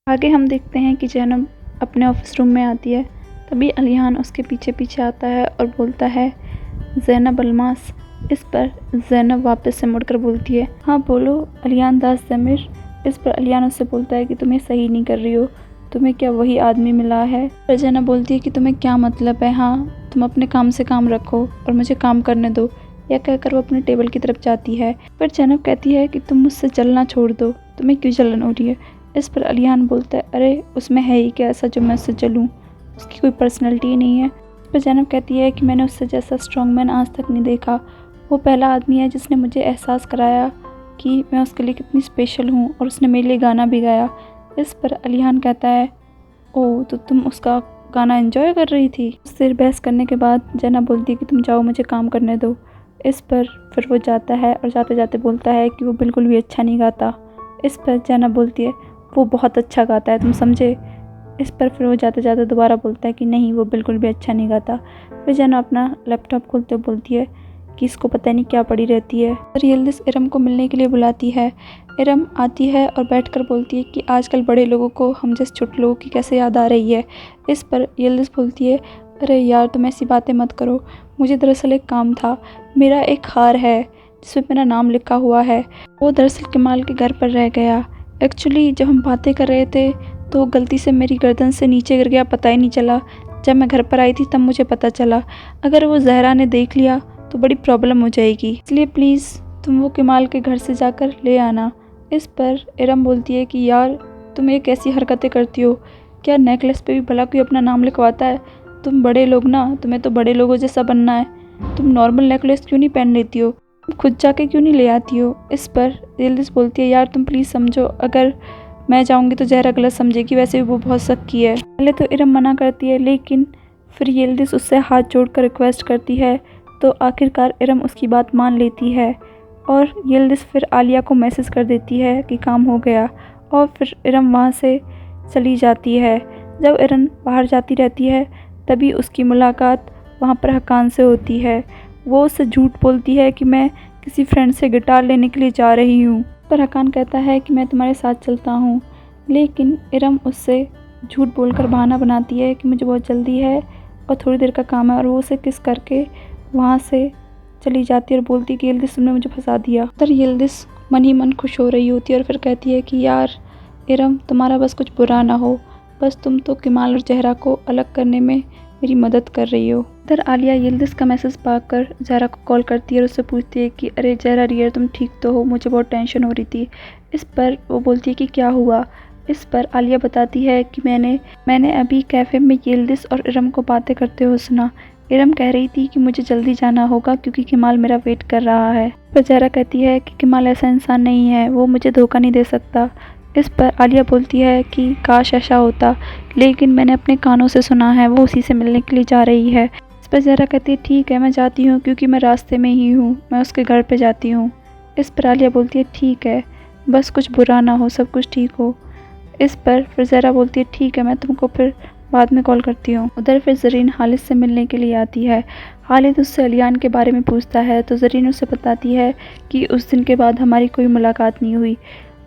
आगे हम देखते हैं कि ज़ैनब अपने ऑफिस रूम में आती है। तभी अलियान उसके पीछे पीछे आता है और बोलता है, ज़ैनब अल्मास। इस पर ज़ैनब वापस से मुड़कर बोलती है, हाँ बोलो अलियान दास ज़मीर। इस पर अलियान उससे बोलता है कि तुम्हें सही नहीं कर रही हो, तुम्हें क्या वही आदमी मिला है। पर ज़ैनब बोलती है कि तुम्हें क्या मतलब है, हाँ तुम अपने काम से काम रखो और मुझे काम करने दो। यह कहकर वो अपने टेबल की तरफ जाती है। पर ज़ैनब कहती है कि तुम मुझसे जलना छोड़ दो, तुम्हें क्यों जलन हो रही है। इस पर अलियान बोलता है, अरे उसमें है ही क्या ऐसा जो मैं उससे जलूँ, उसकी कोई पर्सनैलिटी नहीं है। इस पर ज़ैनब कहती है कि मैंने उससे जैसा स्ट्रॉन्गमैन आज तक नहीं देखा। वो पहला आदमी है जिसने मुझे एहसास कराया कि मैं उसके लिए कितनी स्पेशल हूँ, और उसने मेरे लिए गाना भी गाया। इस पर अलियान कहता है, ओह तो तुम उसका गाना एंजॉय कर रही थी। उससे बहस करने के बाद ज़ैनब बोलती है कि तुम जाओ, मुझे काम करने दो। इस पर फिर वो जाता है और जाते जाते बोलता है कि वो बिल्कुल भी अच्छा नहीं गाता। इस पर ज़ैनब बोलती है, वो बहुत अच्छा गाता है, तुम समझे। इस पर फिर वो जाते जाते दोबारा बोलता है कि नहीं वो बिल्कुल भी अच्छा नहीं गाता। फिर ज़ैनब अपना लैपटॉप खोलते हुए बोलती है कि इसको पता नहीं क्या पड़ी रहती है। और यिल्दिज़ इरम को मिलने के लिए बुलाती है। इरम आती है और बैठकर बोलती है कि आजकल बड़े लोगों को हम जैसे छोटे लोगों की कैसे याद आ रही है। इस पर यिल्दिज़ बोलती है, अरे यार तुम ऐसी बातें मत करो, मुझे दरअसल एक काम था। मेरा एक हार है जिसमें मेरा नाम लिखा हुआ है, वो दरअसल कमाल के घर पर रह गया। एक्चुअली जब हम बातें कर रहे थे तो गलती से मेरी गर्दन से नीचे गिर गया, पता ही नहीं चला। जब मैं घर पर आई थी तब मुझे पता चला। अगर वो ज़हरा ने देख लिया तो बड़ी प्रॉब्लम हो जाएगी, इसलिए प्लीज़ तुम वो कमाल के घर से जाकर ले आना। इस पर इरम बोलती है कि यार तुम ये कैसी हरकतें करती हो, क्या नेकलेस पे भी भला कोई अपना नाम लिखवाता है। तुम बड़े लोग ना, तुम्हें तो बड़े लोगों जैसा बनना है, तुम नॉर्मल नेकलेस क्यों नहीं पहन लेती हो, तुम खुद जाके क्यों नहीं ले आती हो। इस पर यिल्दिज़ बोलती है, यार तुम प्लीज़ समझो, अगर मैं जाऊंगी तो ज़हरा गलत समझेगी, वैसे भी वो बहुत शक्की है। पहले तो इरम मना करती है, लेकिन फिर यिल्दिज़ उससे हाथ जोड़कर रिक्वेस्ट करती है, तो आखिरकार इरम उसकी बात मान लेती है। और यिल्दिज़ फिर आलिया को मैसेज कर देती है कि काम हो गया, और फिर इरम वहाँ से चली जाती है। जब इरम बाहर जाती रहती है तभी उसकी मुलाकात वहाँ पर हकान से होती है। वो उससे झूठ बोलती है कि मैं किसी फ्रेंड से गिटार लेने के लिए जा रही हूँ, पर हकान कहता है कि मैं तुम्हारे साथ चलता हूँ। लेकिन इरम उससे झूठ बोलकर बहाना बनाती है कि मुझे बहुत जल्दी है और थोड़ी देर का काम है, और वो उसे किस करके वहाँ से चली जाती है और बोलती है कि यिल्दिज़ तुमने मुझे फंसा दिया। तर यिल्दिज़ मन ही मन खुश हो रही होती है और फिर कहती है कि यार इरम तुम्हारा बस कुछ बुरा ना हो, बस तुम तो कमाल और ज़हरा को अलग करने में मेरी मदद कर रही हो। इधर आलिया यिल्दिज़ का मैसेज पाकर ज़हरा को कॉल करती है और उससे पूछती है कि अरे ज़हरा डियर तुम ठीक तो हो, मुझे बहुत टेंशन हो रही थी। इस पर वो बोलती है कि क्या हुआ। इस पर आलिया बताती है कि मैंने अभी कैफ़े में यिल्दिज़ और इरम को बातें करते हुए सुना। इरम कह रही थी कि मुझे जल्दी जाना होगा क्योंकि कमाल मेरा वेट कर रहा है। पर ज़हरा कहती है कि कमाल ऐसा इंसान नहीं है, वो मुझे धोखा नहीं दे सकता। इस पर आलिया बोलती है कि काश ऐसा होता, लेकिन मैंने अपने कानों से सुना है वो उसी से मिलने के लिए जा रही है। इस पर ज़हरा कहती है ठीक है मैं जाती हूँ, क्योंकि मैं रास्ते में ही हूँ, मैं उसके घर पे जाती हूँ। इस पर आलिया बोलती है ठीक है, बस कुछ बुरा ना हो, सब कुछ ठीक हो। इस पर फिर ज़हरा बोलती है ठीक है, मैं तुमको फिर बाद में कॉल करती हूँ। उधर फिर ज़रीन हालिद से मिलने के लिए आती है। हालिद उससे अलियान के बारे में पूछता है तो ज़रीन उसे बताती है कि उस दिन के बाद हमारी कोई मुलाकात नहीं हुई,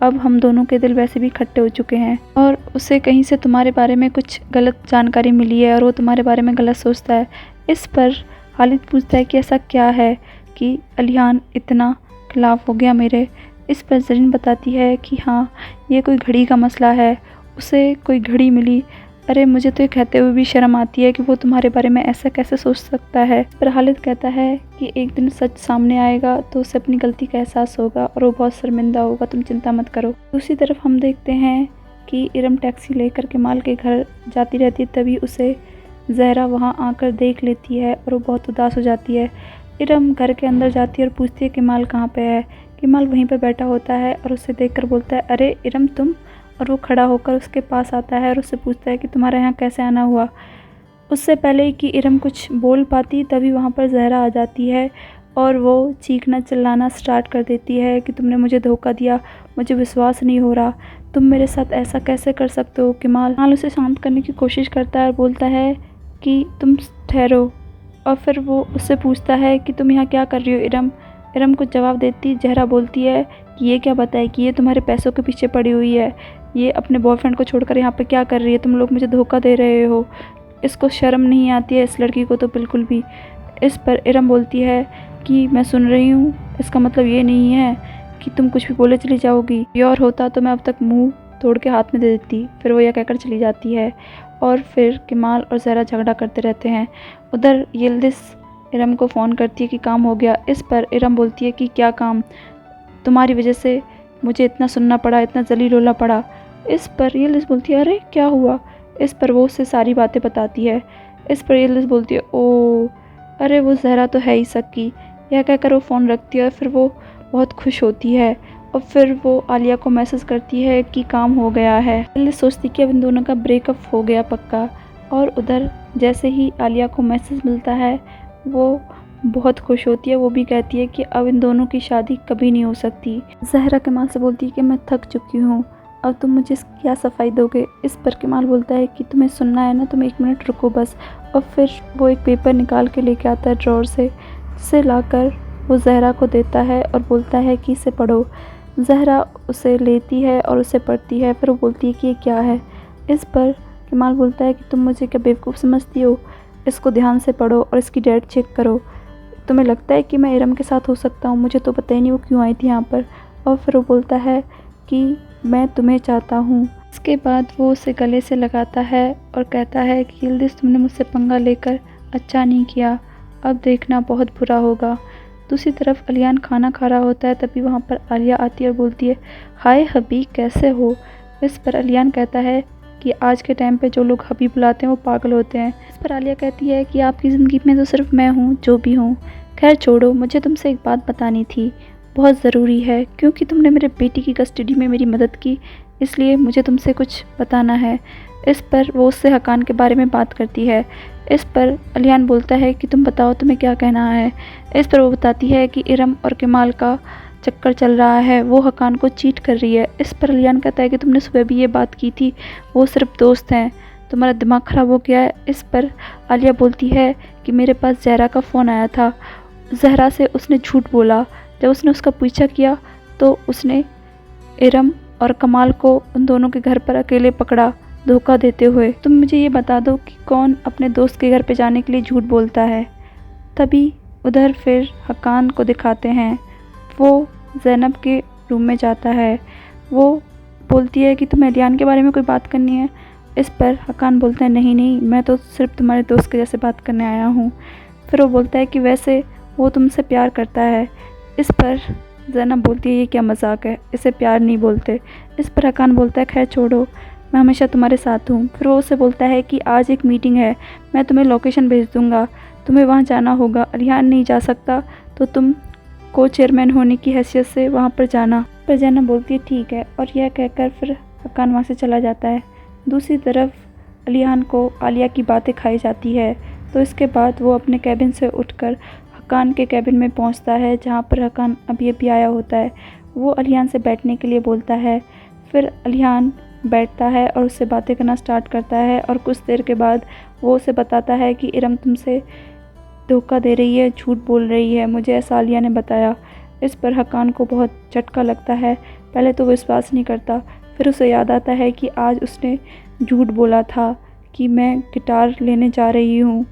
अब हम दोनों के दिल वैसे भी इकट्ठे हो चुके हैं, और उसे कहीं से तुम्हारे बारे में कुछ गलत जानकारी मिली है और वो तुम्हारे बारे में गलत सोचता है। इस पर हालिद पूछता है कि ऐसा क्या है कि अलियान इतना खिलाफ हो गया मेरे। इस पर ज़रीन बताती है कि हाँ ये कोई घड़ी का मसला है, उसे कोई घड़ी मिली। अरे मुझे तो ये कहते हुए भी शर्म आती है कि वो तुम्हारे बारे में ऐसा कैसे सोच सकता है। पर हालिद कहता है कि एक दिन सच सामने आएगा तो उसे अपनी गलती का एहसास होगा और वो बहुत शर्मिंदा होगा, तुम चिंता मत करो। दूसरी तरफ हम देखते हैं कि इरम टैक्सी लेकर कमाल के घर जाती रहती है, तभी उसे ज़हरा वहाँ आकर देख लेती है और वो बहुत उदास हो जाती है। इरम घर के अंदर जाती है और पूछती है कमाल कहाँ पे है। कमाल वहीं पर बैठा होता है और उसे देखकर बोलता है अरे इरम तुम, और वो खड़ा होकर उसके पास आता है और उससे पूछता है कि तुम्हारे यहाँ कैसे आना हुआ। उससे पहले कि इरम कुछ बोल पाती तभी वहाँ पर ज़हरा आ जाती है और वो चीखना चिल्लाना स्टार्ट कर देती है कि तुमने मुझे धोखा दिया, मुझे विश्वास नहीं हो रहा, तुम मेरे साथ ऐसा कैसे कर सकते हो। कमाल उसे शांत करने की कोशिश करता है और बोलता है कि तुम ठहरो, और फिर वो उससे पूछता है कि तुम यहाँ क्या कर रही हो इरम। इरम को जवाब देती ज़हरा बोलती है कि ये क्या बताए कि ये तुम्हारे पैसों के पीछे पड़ी हुई है। ये अपने बॉयफ्रेंड को छोड़कर यहाँ पे क्या कर रही है, तुम लोग मुझे धोखा दे रहे हो, इसको शर्म नहीं आती है इस लड़की को तो बिल्कुल भी। इस पर इरम बोलती है कि मैं सुन रही हूँ, इसका मतलब ये नहीं है कि तुम कुछ भी बोले चली जाओगी, ये और होता तो मैं अब तक मुंह तोड़ के हाथ में दे देती। फिर वो यह कहकर चली जाती है और फिर कमाल और ज़हरा झगड़ा करते रहते हैं। उधर यिल्दिज़ इरम को फ़ोन करती है कि काम हो गया। इस पर इरम बोलती है कि क्या काम, तुम्हारी वजह से मुझे इतना सुनना पड़ा, इतना जलील होना पड़ा। इस पर यिल्दिज़ बोलती है अरे क्या हुआ। इस पर वो उससे सारी बातें बताती है। इस पर यिल्दिज़ बोलती है ओ अरे वो ज़हरा तो है ही सक्की। यह कहकर वो फ़ोन रखती है और फिर वो बहुत खुश होती है और फिर वो आलिया को मैसेज करती है कि काम हो गया है। यिल्दिज़ सोचती कि अब इन दोनों का ब्रेकअप हो गया पक्का। और उधर जैसे ही आलिया को मैसेज मिलता है वो बहुत खुश होती है। वो भी कहती है कि अब इन दोनों की शादी कभी नहीं हो सकती। ज़हरा कमाल से बोलती है कि मैं थक चुकी हूँ, अब तुम मुझे क्या सफाई दोगे। इस पर कमाल बोलता है कि तुम्हें सुनना है ना, तुम 1 मिनट रुको बस। और फिर वो एक पेपर निकाल के लेके आता है ड्रॉर से, जिसे लाकर वो ज़हरा को देता है और बोलता है कि इसे पढ़ो। ज़हरा उसे लेती है और उसे पढ़ती है। फिर वो बोलती है कि ये क्या है। इस पर कमाल बोलता है कि तुम मुझे क्या बेवकूफ़ समझती हो, इसको ध्यान से पढ़ो और इसकी डेट चेक करो। तुम्हें लगता है कि मैं इरम के साथ हो सकता हूँ, मुझे तो पता ही नहीं वो क्यों आई थी यहाँ पर। और फिर वो बोलता है कि मैं तुम्हें चाहता हूँ। इसके बाद वो उसे गले से लगाता है और कहता है कि यिल्दिज़ तुमने मुझसे पंगा लेकर अच्छा नहीं किया, अब देखना बहुत बुरा होगा। दूसरी तरफ अलियान खाना खा रहा होता है, तभी वहाँ पर आलिया आती है और बोलती है हाय हबी कैसे हो। इस पर अलियान कहता है कि आज के टाइम पे जो लोग हबी बुलाते हैं वो पागल होते हैं। इस पर आलिया कहती है कि आपकी ज़िंदगी में तो सिर्फ मैं हूँ जो भी हूँ। खैर छोड़ो, मुझे तुमसे एक बात बतानी थी, बहुत ज़रूरी है, क्योंकि तुमने मेरे बेटी की कस्टडी में मेरी मदद की, इसलिए मुझे तुमसे कुछ बताना है। इस पर वो उससे हकान के बारे में बात करती है। इस पर अलियान बोलता है कि तुम बताओ तुम्हें क्या कहना है। इस पर वो बताती है कि इरम और कमाल का चक्कर चल रहा है, वो हकान को चीट कर रही है। इस पर अलियान कहता है कि तुमने सुबह भी ये बात की थी, वो सिर्फ दोस्त हैं, तुम्हारा दिमाग ख़राब हो गया है। इस पर आलिया बोलती है कि मेरे पास ज़हरा का फ़ोन आया था, ज़हरा से उसने झूठ बोला। जब उसने उसका पीछा किया तो उसने इरम और कमाल को उन दोनों के घर पर अकेले पकड़ा धोखा देते हुए। तुम मुझे ये बता दो कि कौन अपने दोस्त के घर पे जाने के लिए झूठ बोलता है। तभी उधर फिर हकान को दिखाते हैं, वो ज़ैनब के रूम में जाता है। वो बोलती है कि तुम्हें अलियान के बारे में कोई बात करनी है। इस पर हकान बोलता है नहीं नहीं, मैं तो सिर्फ तुम्हारे दोस्त के जैसे बात करने आया हूँ। फिर वो बोलता है कि वैसे वो तुमसे प्यार करता है। इस पर ज़ैनब बोलती है ये क्या मजाक है, इसे प्यार नहीं बोलते। इस पर हकान बोलता है खैर छोड़ो, मैं हमेशा तुम्हारे साथ हूँ। फिर वो उसे बोलता है कि आज एक मीटिंग है, मैं तुम्हें लोकेशन भेज दूँगा, तुम्हें वहाँ जाना होगा। अलियान नहीं जा सकता तो तुम को चेयरमैन होने की हैसियत से वहाँ पर जाना। पर ज़ैनब बोलती है ठीक है, और यह कहकर फिर हकान वहाँ से चला जाता है। दूसरी तरफ अलियान को आलिया की बातें खाई जाती है, तो इसके बाद वो अपने कैबिन से उठकर हकान के कैबिन में पहुंचता है, जहां पर हकान अभी अभी आया होता है। वो अलियान से बैठने के लिए बोलता है। फिर अलियान बैठता है और उससे बातें करना स्टार्ट करता है, और कुछ देर के बाद वो उसे बताता है कि इरम तुमसे धोखा दे रही है, झूठ बोल रही है, मुझे ऐसा आलिया ने बताया। इस पर हकान को बहुत झटका लगता है। पहले तो वो विश्वास नहीं करता, फिर उसे याद आता है कि आज उसने झूठ बोला था कि मैं गिटार लेने जा रही हूँ,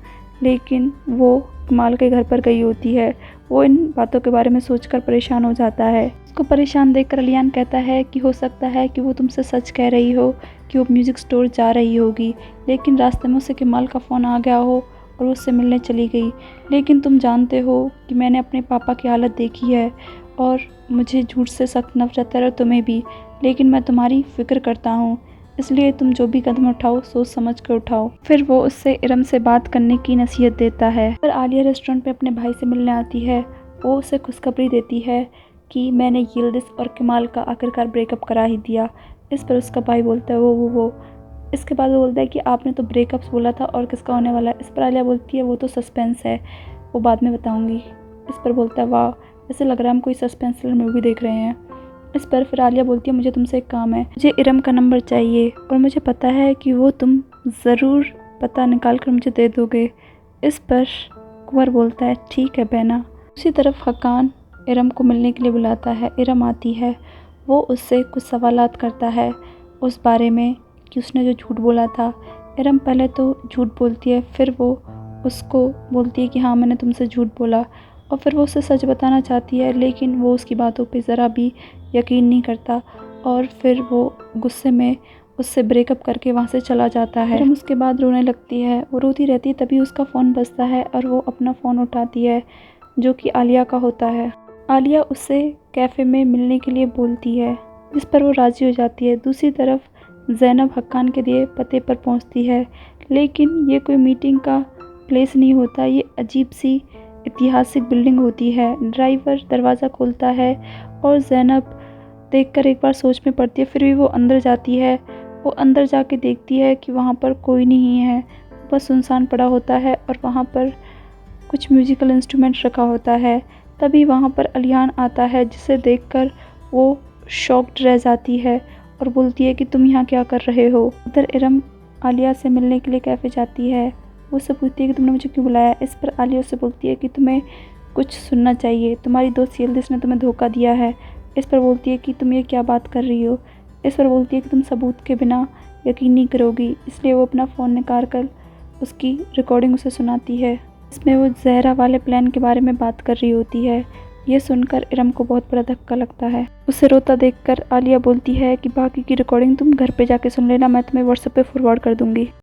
लेकिन वो कमाल के घर पर गई होती है। वो इन बातों के बारे में सोचकर परेशान हो जाता है। उसको परेशान देखकर अलियान कहता है कि हो सकता है कि वो तुमसे सच कह रही हो कि वो म्यूज़िक स्टोर जा रही होगी, लेकिन रास्ते में उसे कमाल का फ़ोन आ गया हो और वो उससे मिलने चली गई। लेकिन तुम जानते हो कि मैंने अपने पापा की हालत देखी है और मुझे झूठ से सख्त नफरत है, और तुम्हें भी, लेकिन मैं तुम्हारी फ़िक्र करता हूँ, इसलिए तुम जो भी कदम उठाओ सोच समझ कर उठाओ। फिर वो उससे इरम से बात करने की नसीहत देता है। फिर आलिया रेस्टोरेंट पे अपने भाई से मिलने आती है। वो उसे खुशखबरी देती है कि मैंने यिल्दिज़ और कमाल का आखिरकार ब्रेकअप करा ही दिया। इस पर उसका भाई बोलता है वो। इसके बाद वो बोलता है कि आपने तो ब्रेकअप्स बोला था, और किसका होने वाला है। इस पर आलिया बोलती है वो तो सस्पेंस है, वो बाद में बताऊँगी। इस पर बोलता है वाह, ऐसे लग रहा है हम कोई सस्पेंस मूवी देख रहे हैं। इस पर फिर आलिया बोलती है मुझे तुमसे एक काम है, मुझे इरम का नंबर चाहिए, और मुझे पता है कि वो तुम ज़रूर पता निकाल कर मुझे दे दोगे। इस पर कुंवर बोलता है ठीक है बहना। उसी तरफ हकान इरम को मिलने के लिए बुलाता है। इरम आती है, वो उससे कुछ सवालात करता है। उस बारे में कि उसने जो झूठ बोला था। इरम पहले तो झूठ बोलती है, फिर वो उसको बोलती है कि हाँ मैंने तुमसे झूठ बोला, और फिर वो उसे सच बताना चाहती है, लेकिन वो उसकी बातों पे ज़रा भी यकीन नहीं करता और फिर वो गुस्से में उससे ब्रेकअप करके वहाँ से चला जाता है। इरम उसके बाद रोने लगती है, वो रोती रहती है, तभी उसका फ़ोन बजता है और वो अपना फ़ोन उठाती है जो कि आलिया का होता है। आलिया उससे कैफ़े में मिलने के लिए बोलती है, जिस पर वो राज़ी हो जाती है। दूसरी तरफ ज़ैनब हक्कान के दिए पते पर पहुंचती है, लेकिन ये कोई मीटिंग का प्लेस नहीं होता, ये अजीब सी ऐतिहासिक बिल्डिंग होती है। ड्राइवर दरवाज़ा खोलता है और ज़ैनब देखकर एक बार सोच में पड़ती है, फिर भी वो अंदर जाती है। वो अंदर जाके देखती है कि वहाँ पर कोई नहीं है, बस सुनसान पड़ा होता है और वहाँ पर कुछ म्यूज़िकल इंस्ट्रूमेंट रखा होता है। तभी वहाँ पर अलियान आता है, जिसे देखकर वो शॉक्ड रह जाती है और बोलती है कि तुम यहाँ क्या कर रहे हो। उधर इरम आलिया से मिलने के लिए कैफ़े जाती है। वो उससे पूछती है कि तुमने मुझे क्यों बुलाया। इस पर आलिया उससे बोलती है कि तुम्हें कुछ सुनना चाहिए, तुम्हारी दोस्त यिल्दिज़ ने तुम्हें धोखा दिया है। इस पर बोलती है कि तुम ये क्या बात कर रही हो। इस पर बोलती है कि तुम सबूत के बिना यकीन नहीं करोगी, इसलिए वो अपना फ़ोन निकाल कर उसकी रिकॉर्डिंग उसे सुनाती है। इसमें वो ज़हरा वाले प्लान के बारे में बात कर रही होती है। ये सुनकर इरम को बहुत बड़ा धक्का लगता है। उसे रोता देखकर आलिया बोलती है कि बाकी की रिकॉर्डिंग तुम घर पे जाके सुन लेना, मैं तुम्हें व्हाट्सएप पे फॉरवर्ड कर दूंगी।